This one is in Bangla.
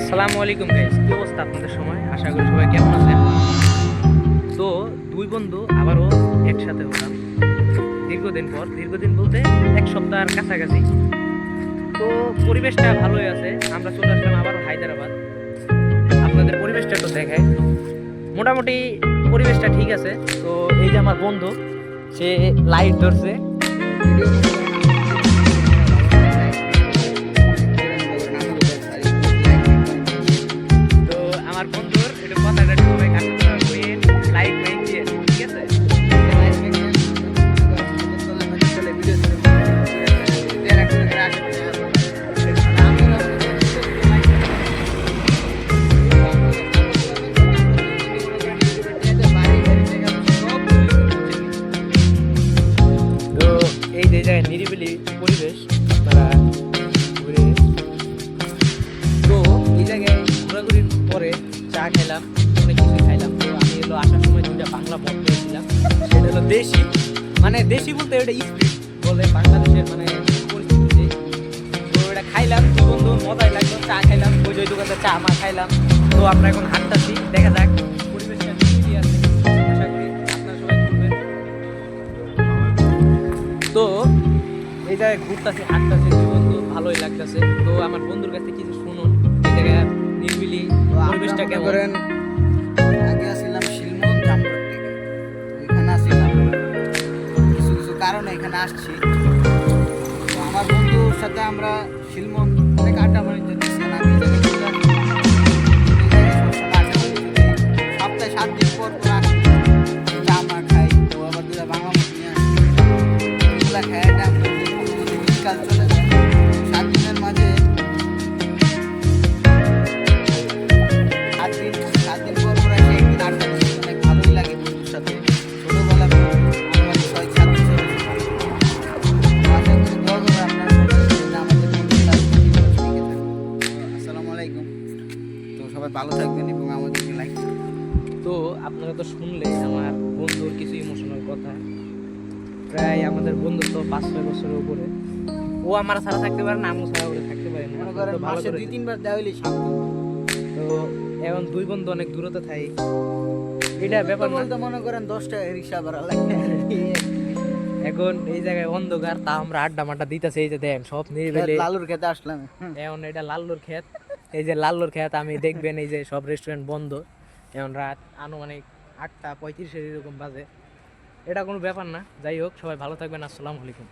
আসসালামু আলাইকুম গাইস, কি অবস্থা আপনাদের? সময় আশা করি সবাই কেমন আছেন। তো দুই বন্ধু আবারও একসাথে হলাম দীর্ঘদিন বলতে এক সপ্তাহের কাছাকাছি। তো পরিবেশটা ভালোই আছে, আমরা চলে আসলাম আবারও হায়দ্রাবাদ। আপনাদের পরিবেশটা একটু দেখায়, মোটামুটি পরিবেশটা ঠিক আছে। তো এই যে আমার বন্ধু, সে লাইট ধরছে। ভিডিও মনে করেন তো আমার বন্ধুর একটু কথাটা একটু সবাই কাছে হয়ে লাইট মাইক দিয়ে, ঠিক আছে। তো এই যে জায়গায় নিরিবিলি পরিবেশ, আপনারা ঘুরে। তো এই জায়গায় ঘোরাঘুরির পরে চা খেলাম, অনেক কিছু খাইলাম। তো আমি আসার সময় দুইটা বাংলা মদ খেয়েছিলাম, সেটা হলো দেশি, মানে দেশি বলতে ওটা স্প্রিট বলে বাংলাদেশের, মানে পরিস্থিতিতে। তো এটা খাইলাম, দুই বন্ধু মজাই লাগলো। চা খাইলাম, ওই যে দোকানে চা মা খাইলাম। তো আমরা এখন হাঁটতাছি, দেখা যাক পরিবেশটা নিরিবিলি আছে, আশা করি আপনারা সবাই ঘুরবেন। তো এই জায়গায় ঘুরতেছি, হাঁটতেছি, দুই বন্ধু ভালোই লাগতেছে। তো আমার বন্ধুর কাছে কিছু শুনুন, এই জায়গায় নিরিবিলি পরিবেশটা কেমন। করেন আগে আসছিলাম শিলমন জামরুট থেকে, ওইখানে আসছিলাম কিছু কিছু কারণে এখানে আসছি। তো আমার বন্ধুর সাথে আমরা শিলমন থেকে আড্ডা মারিতে দিচ্ছিলাম। আমি এই জায়গায় চলে আসছি। এই জায়গায় সবসময় আড্ডা মারিতে যাই। সপ্তাহে 7 দিন পর পর আসি, চা মা খাই। ও আবার দুটা বাংলা মত নিয়ে আসি, ওগুলা খাই। আমরা বিকাল চলে যায় 7 দিনের মাঝে। 7 দিন পর পর এসে একদিন আড্ডা দিই, অনেক ভালোই লাগে বন্ধুর সাথে। ছোটবেলা আমার 6-7 বছর আশা করি দোয়া করবেন আপনার সাথে আমাদের বন্ধুটা টিকে থাকবে। আসসালামু আলাইকুম। তো সবাই ভালো থাকবেন এবং আমাদেরকে লাইক করবেন। তো আপনারা তো শুনলেন আমার বন্ধুর কিছু ইমোশনাল কথা। প্রায় আমাদের বন্ধুত্ব 5-6 বছরের উপরে। ও আমার ছাড়া থাকতে পারে না, আমিও ছাড়া ওরে থাকতে পারি না। মনে করেন তো ভালো মাসে করে 2-3 বার দেওয়া হইলেই শান্তি। তো এখন দুই বন্ধু অনেক দূরত্বে থাকে, এটা ব্যাপার না। বলতে মনে করেন 10 টাকা রিক্সা ভাড়া লাগে। এখন এই জায়গায় অন্ধকার, তা আমরা আড্ডা মাড্ডা দিতেছি। এই যে দেন সব নিরিবিলি। লালুর খেতে আসলাম। এখন এটা লাল্লুর ক্ষেত, এই যে লাল্লুর ক্ষেত। আমি দেখবেন এই যে সব রেস্টুরেন্ট বন্ধ, এখন রাত আনুমানিক 8:35 এরকম বাজে। এটা কোনো ব্যাপার না, যাই হোক সবাই ভালো থাকবেন। আসসালামু আলাইকুম।